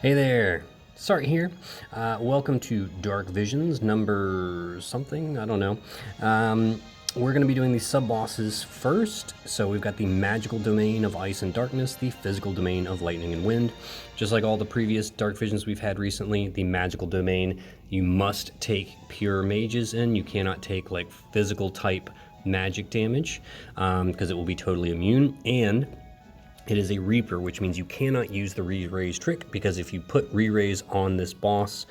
Hey there, Sart here. Welcome to Dark Visions number something, I don't know. We're going to be doing these sub-bosses first. So we've got the magical domain of ice and darkness, the physical domain of lightning and wind. Just like all the previous Dark Visions we've had recently, the magical domain, you must take pure mages in. You cannot take like physical type magic damage because it will be totally immune. And it is a Reaper, which means you cannot use the re-raise trick, because if you put re-raise on this boss,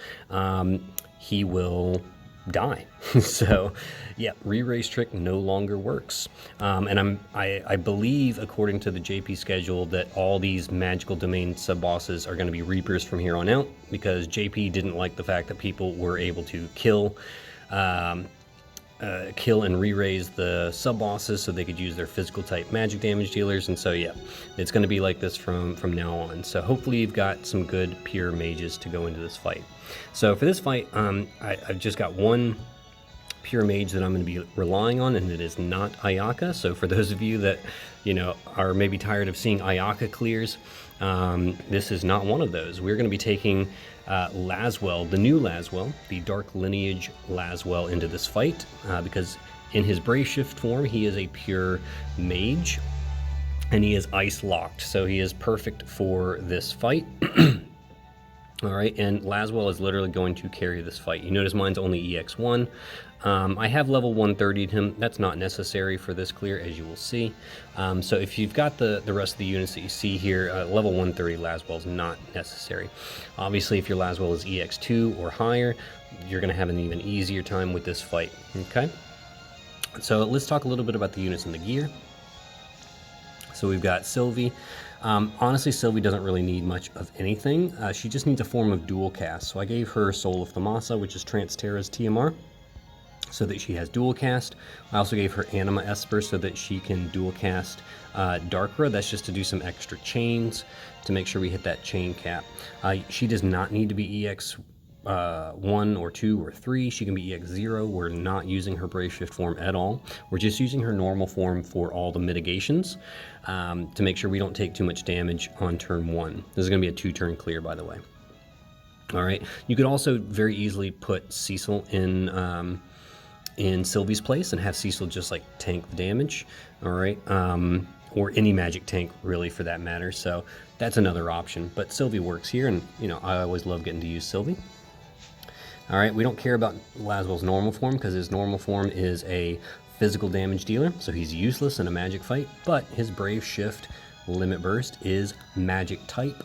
he will die. So, yeah, re-raise trick no longer works. And I believe, according to the JP schedule, that all these magical domain sub-bosses are going to be Reapers from here on out, because JP didn't like the fact that people were able to kill and re-raise the sub-bosses so they could use their physical type magic damage dealers. And so yeah, it's going to be like this from now on. So hopefully you've got some good pure mages to go into this fight. So for this fight, I've just got one pure mage that I'm going to be relying on, and it is not Ayaka. So for those of you that, you know, are maybe tired of seeing Ayaka clears, this is not one of those. We're going to be taking Laswell, the new Laswell, the Dark Lineage Laswell, into this fight, because in his Brave Shift form, he is a pure mage, and he is ice locked, so he is perfect for this fight. All right, and Laswell is literally going to carry this fight. You notice mine's only EX1. I have level 130'd him. That's not necessary for this clear, as you will see. So if you've got the rest of the units that you see here, level 130 Laswell is not necessary. Obviously, if your Laswell is EX2 or higher, you're going to have an even easier time with this fight. Okay, so let's talk a little bit about the units and the gear. So we've got Sylvie. Honestly, Sylvie doesn't really need much of anything. She just needs a form of dual cast. So I gave her Soul of Thamasa, which is Transterra's TMR, so that she has dual cast. I also gave her Anima Esper so that she can dual cast Darkra. That's just to do some extra chains to make sure we hit that chain cap. She does not need to be EX 1 or 2 or 3. She can be EX 0. We're not using her Brave Shift form at all. We're just using her normal form for all the mitigations to make sure we don't take too much damage on turn 1. This is going to be a 2-turn clear, by the way. All right. You could also very easily put Cecil in Sylvie's place and have Cecil just like tank the damage. All right. Or any magic tank, really, for that matter. So that's another option. But Sylvie works here, and you know, I always love getting to use Sylvie. All right, we don't care about Laswell's normal form because his normal form is a physical damage dealer, so he's useless in a magic fight, but his Brave Shift Limit Burst is magic type,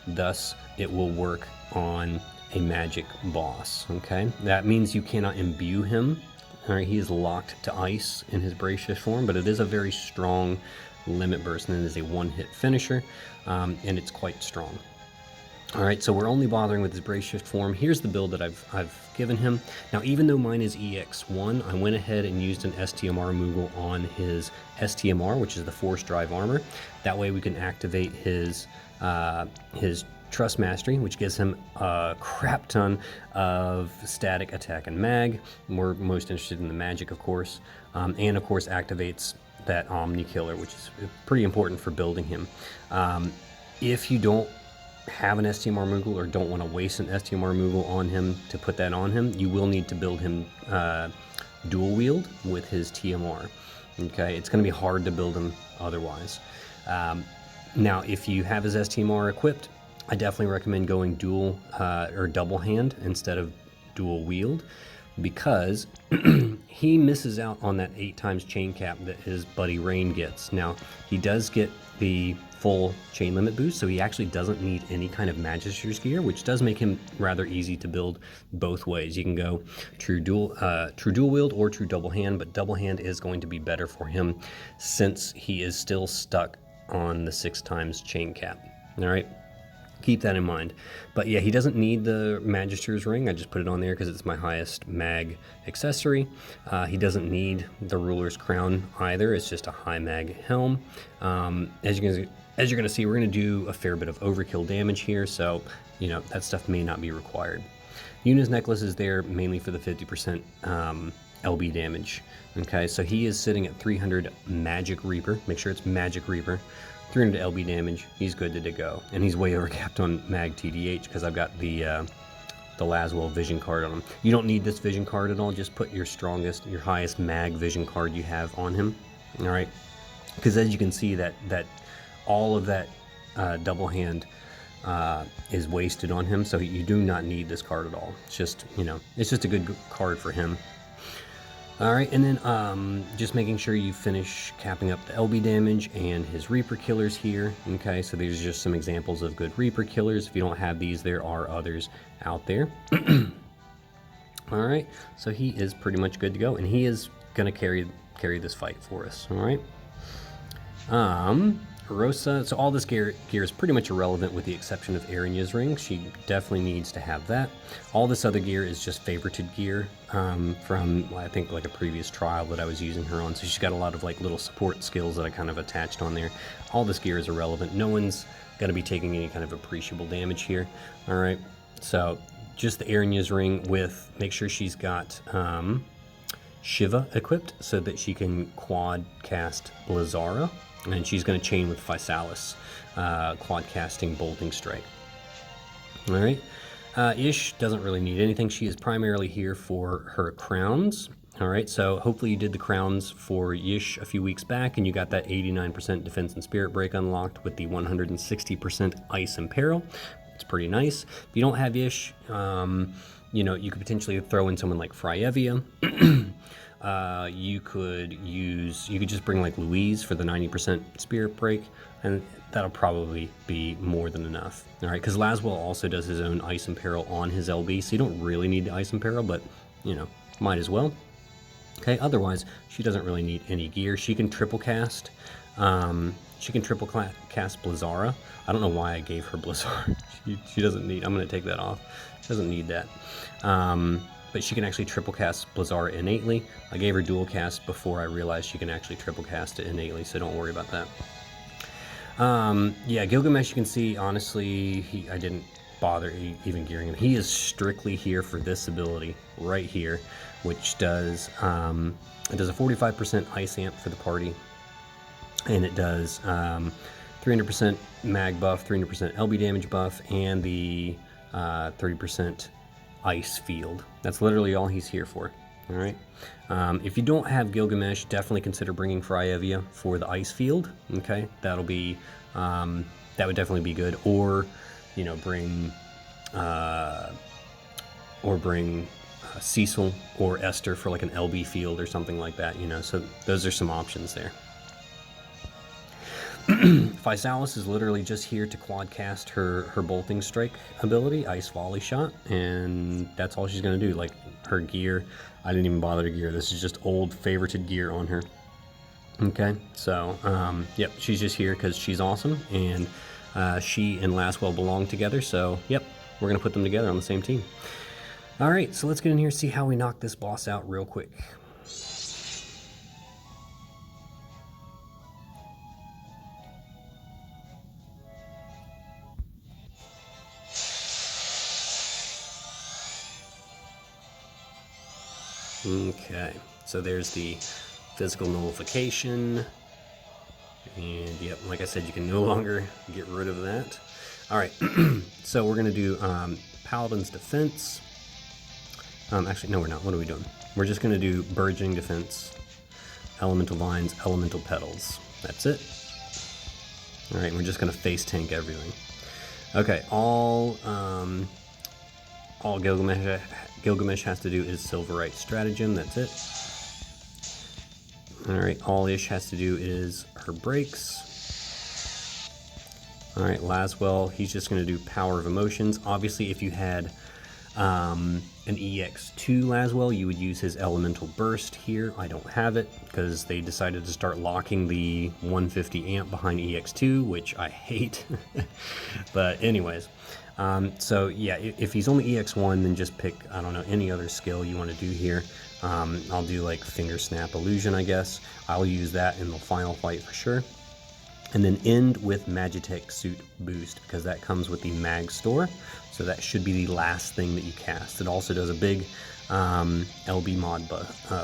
thus it will work on a magic boss, okay? That means you cannot imbue him. All right, he is locked to ice in his Brave Shift form, but it is a very strong Limit Burst, and it is a one-hit finisher, and it's quite strong. All right, so we're only bothering with his Brave Shift form. Here's the build that I've given him. Now, even though mine is EX1, I went ahead and used an STMR Moogle on his STMR, which is the Force Drive Armor. That way we can activate his Trust Mastery, which gives him a crap ton of static attack and mag. We're most interested in the magic, of course, and of course activates that Omni Killer, which is pretty important for building him. If you don't have an STMR Moogle or don't want to waste an STMR Moogle on him to put that on him, you will need to build him dual wield with his TMR. Okay, it's going to be hard to build him otherwise. Now, if you have his STMR equipped, I definitely recommend going dual or double hand instead of dual wield, because he misses out on that 8 times chain cap that his buddy Rain gets. Now, he does get the full chain limit boost, so he actually doesn't need any kind of Magister's gear, which does make him rather easy to build both ways. You can go true dual wield or true double hand, but double hand is going to be better for him since he is still stuck on the 6 times chain cap. All right, keep that in mind. But yeah, he doesn't need the Magister's ring. I just put it on there because it's my highest mag accessory. He doesn't need the Ruler's crown either. It's just a high mag helm. As you're going to see, we're going to do a fair bit of overkill damage here, so you know that stuff may not be required. Yuna's necklace is there mainly for the 50% LB damage. Okay, so he is sitting at 300 Magic Reaper. Make sure it's Magic Reaper. 300 LB damage, he's good to go. And he's way overcapped on mag TDH because I've got the Laswell vision card on him. You don't need this vision card at all, just put your strongest, your highest mag vision card you have on him. All right, because as you can see that all of that double hand is wasted on him, so you do not need this card at all. It's just, you know, it's just a good card for him. All right, and then just making sure you finish capping up the LB damage and his Reaper killers here. Okay, so these are just some examples of good Reaper killers. If you don't have these, there are others out there. All right, so he is pretty much good to go, and he is gonna carry this fight for us. All right. Rosa, so all this gear is pretty much irrelevant with the exception of Erinya's ring. She definitely needs to have that. All this other gear is just favorited gear from, I think, like a previous trial that I was using her on. So she's got a lot of like little support skills that I kind of attached on there. All this gear is irrelevant. No one's going to be taking any kind of appreciable damage here. All right, so just the Erinya's ring with, make sure she's got Shiva equipped so that she can quad cast Blazara. And she's going to chain with Physalis, quad casting Bolting Strike. All right. Ish doesn't really need anything. She is primarily here for her crowns. All right. So hopefully you did the crowns for Yish a few weeks back and you got that 89% defense and spirit break unlocked with the 160% ice and peril. It's pretty nice. If you don't have Yish, you know, you could potentially throw in someone like Fryevia. You could just bring like Louise for the 90% spirit break, and that'll probably be more than enough. All right, because Laswell also does his own ice and peril on his LB, so you don't really need the ice and peril, but you know, might as well. Okay, otherwise she doesn't really need any gear. She can triple cast. She can triple cast Blazara. I don't know why I gave her Blazara. she doesn't need. I'm gonna take that off. She doesn't need that. But she can actually triple cast Blazara innately. I gave her dual cast before I realized she can actually triple cast it innately, so don't worry about that. Yeah, Gilgamesh, you can see, honestly, I didn't bother even gearing him. He is strictly here for this ability right here, which does, it does a 45% ice amp for the party, and it does 300% mag buff, 300% LB damage buff, and the 30% ice field. That's literally all he's here for. All right. If you don't have Gilgamesh, definitely consider bringing Fryevia for the ice field. Okay, that'll be that would definitely be good. Or you know, bring Cecil or Esther for like an LB field or something like that. You know, so those are some options there. Physalis is literally just here to quad cast her Bolting Strike ability, Ice Volley Shot, and that's all she's going to do. Like her gear, I didn't even bother to gear. This is just old favorited gear on her. Okay, so yep, she's just here because she's awesome, and she and Laswell belong together, so yep, we're going to put them together on the same team. All right, so let's get in here and see how we knock this boss out real quick. Okay, so there's the physical nullification, and yep, like I said, you can no longer get rid of that. All right, so we're gonna do Paladin's Defense. Actually, no, we're not. What are we doing? We're just gonna do Burgeoning Defense, Elemental Vines, Elemental Petals. That's it. All right, we're just gonna face tank everything. Okay, all Gilgamesh has to do is Silverite Stratagem, that's it. Alright, all Ish has to do is her breaks. Alright, Laswell, he's just going to do Power of Emotions. Obviously, if you had an EX2 Laswell, you would use his Elemental Burst here. I don't have it because they decided to start locking the 150 amp behind EX2, which I hate. But anyways, so yeah, if he's only EX1, then just pick, I don't know, any other skill you want to do here. I'll do like Finger Snap Illusion, I guess. I'll use that in the final fight for sure. And then end with Magitech Suit Boost, because that comes with the Mag Store. So that should be the last thing that you cast. It also does a big LB mod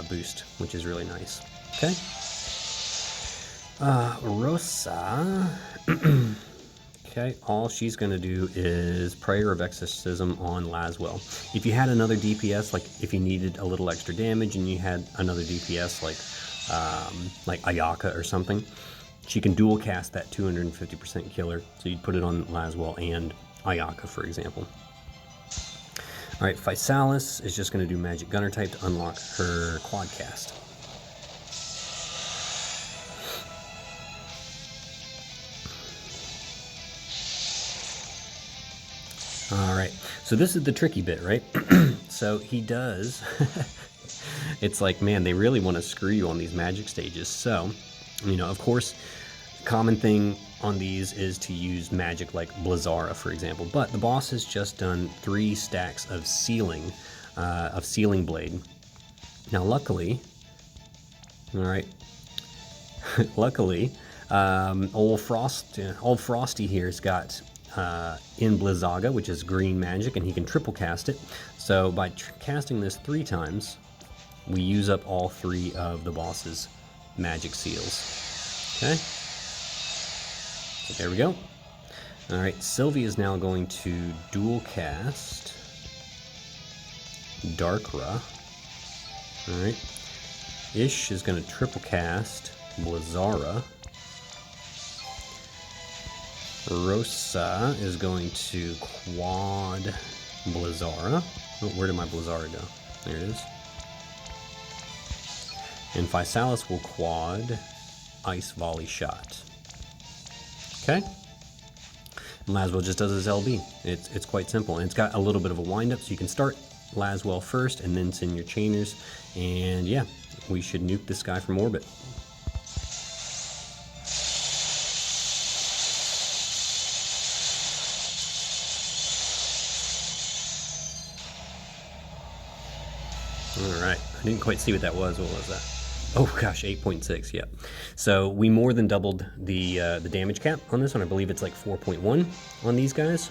boost, which is really nice. Okay. Rosa, Okay, all she's going to do is Prayer of Exorcism on Laswell. If you had another DPS, like if you needed a little extra damage and you had another DPS like Ayaka or something, she can dual cast that 250% killer. So you'd put it on Laswell and Ayaka, for example. All right, Physalis is just going to do Magic Gunner type to unlock her quad cast. All right, so this is the tricky bit, right? So he does, it's like, man, they really want to screw you on these magic stages. So, you know, of course, common thing on these is to use magic like Blizzara, for example, but the boss has just done 3 stacks of Sealing Blade. Now, luckily, all right, luckily, old Frosty here's got in Blizzaga, which is green magic, and he can triple cast it. So by casting this 3 times, we use up all 3 of the boss's magic seals. Okay, so there we go. All right, Sylvie is now going to dual cast Darkra. All right, Ish is going to triple cast Blizzara. Rosa is going to quad Blizzara. Oh, where did my Blizzara go? There it is. And Physalis will quad Ice Volley Shot. Okay. And Laswell just does his LB. It's quite simple. And it's got a little bit of a wind-up, so you can start Laswell first and then send your chainers. And yeah, we should nuke this guy from orbit. Alright, I didn't quite see what that was. What was that? Oh gosh, 8.6, yeah. So we more than doubled the damage cap on this one. I believe it's like 4.1 on these guys.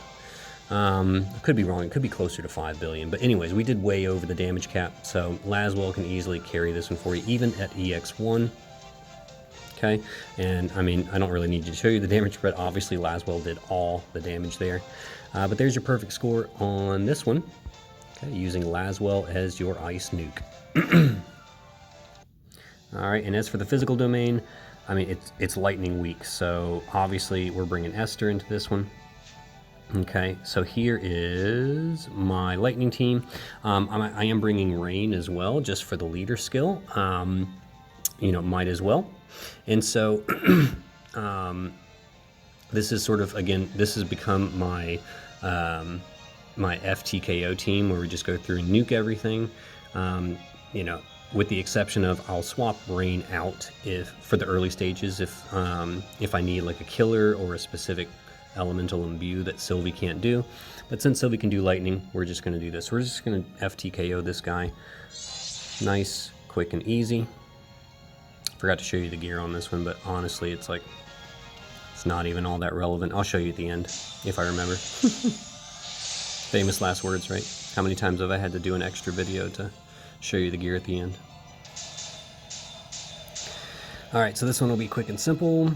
I could be wrong, it could be closer to 5 billion. But anyways, we did way over the damage cap, so Laswell can easily carry this one for you, even at EX1. Okay, and I mean, I don't really need to show you the damage spread. Obviously, Laswell did all the damage there. But there's your perfect score on this one. Okay, using Laswell as your ice nuke. Alright, and as for the physical domain, I mean, it's lightning weak, so obviously we're bringing Esther into this one. Okay, so here is my lightning team. I am bringing Rain as well, just for the leader skill. You know, might as well. And so, this is sort of, again, this has become my my FTKO team, where we just go through and nuke everything. You know, with the exception of I'll swap Rain out for the early stages if I need like a killer or a specific elemental imbue that Sylvie can't do. But since Sylvie can do lightning, we're just going to do this. We're just going to FTKO this guy. Nice, quick, and easy. Forgot to show you the gear on this one, but honestly, it's like, it's not even all that relevant. I'll show you at the end, if I remember. Famous last words, right? How many times have I had to do an extra video to show you the gear at the end? Alright, so this one will be quick and simple.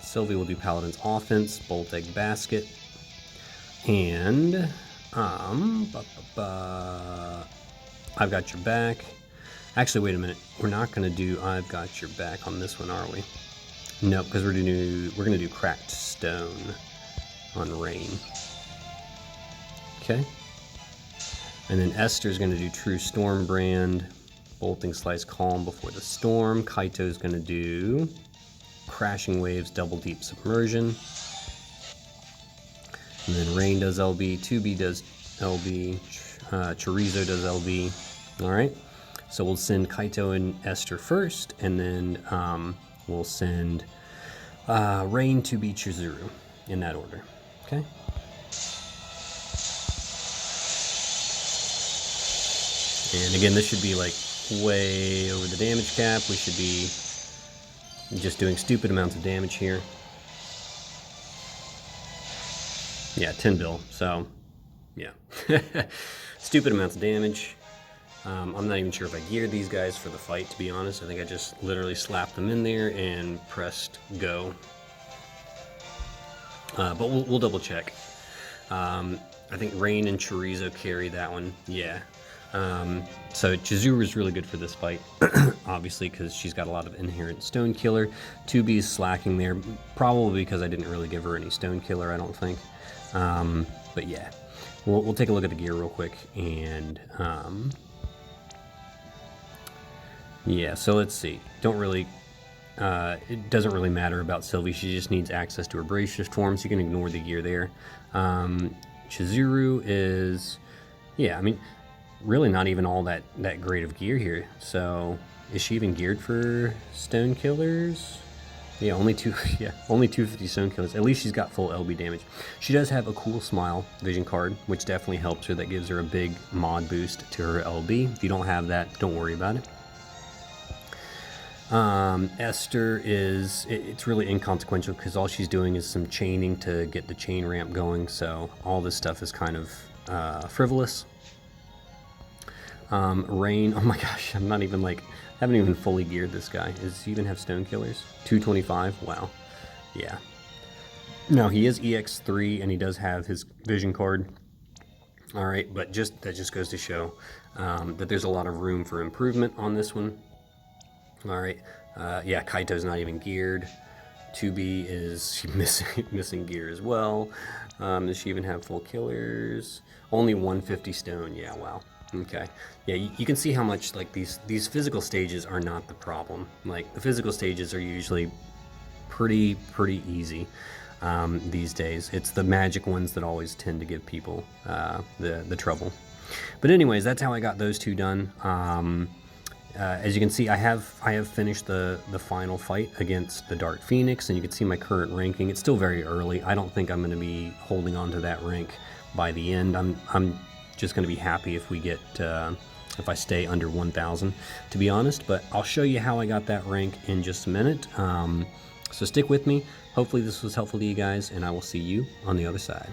Sylvie will do Paladin's Offense, Bolt Egg Basket, and I've got your back. Actually, wait a minute. We're not going to do I've got your back on this one, are we? No, because we're going to do Cracked Stone on Rain. Okay. And then Esther's going to do True Storm Brand, Bolting Slice Calm before the storm. Kaito's going to do Crashing Waves, Double Deep Submersion. And then Rain does LB, 2B does LB, Chorizo does LB. Alright, so we'll send Kaito and Esther first, and then we'll send Rain, 2B, Chizuru, in that order. Okay? And again, this should be like way over the damage cap. We should be just doing stupid amounts of damage here. Yeah, 10 bill, so yeah. Stupid amounts of damage. I'm not even sure if I geared these guys for the fight, to be honest. I think I just literally slapped them in there and pressed go. but we'll double check. I think Rain and Chorizo carry that one. Yeah. So Chizuru is really good for this fight, obviously, because she's got a lot of inherent Stone Killer. 2B is slacking there, probably because I didn't really give her any Stone Killer, I don't think. But yeah, we'll take a look at the gear real quick. And yeah, so let's see. It doesn't really matter about Sylvie. She just needs access to her Brave Shift form, so you can ignore the gear there. Chizuru is, yeah, I mean, really not even all that great of gear here. So is she even geared for Stone Killers? Yeah, only 250 Stone Killers. At least she's got full LB damage. She does have a cool Smile vision card, which definitely helps her. That gives her a big mod boost to her LB. If you don't have that, don't worry about it. Esther it's really inconsequential because all she's doing is some chaining to get the chain ramp going, so all this stuff is kind of frivolous. Rain, oh my gosh, haven't even fully geared this guy. Does he even have Stone Killers? 225, wow, yeah. No, he is EX3 and he does have his vision card. All right, but that just goes to show that there's a lot of room for improvement on this one. All right, yeah, Kaito's not even geared. 2B is missing gear as well. Does she even have full killers? Only 150 stone. Yeah, wow. Okay. Yeah, you can see how much like these physical stages are not the problem. Like the physical stages are usually pretty easy these days. It's the magic ones that always tend to give people the trouble. But anyways, that's how I got those two done. As you can see, I have finished the final fight against the Dark Phoenix, and you can see my current ranking. It's still very early. I don't think I'm going to be holding on to that rank by the end. I'm just going to be happy if we get if I stay under 1,000, to be honest. But I'll show you how I got that rank in just a minute. So stick with me. Hopefully this was helpful to you guys, and I will see you on the other side.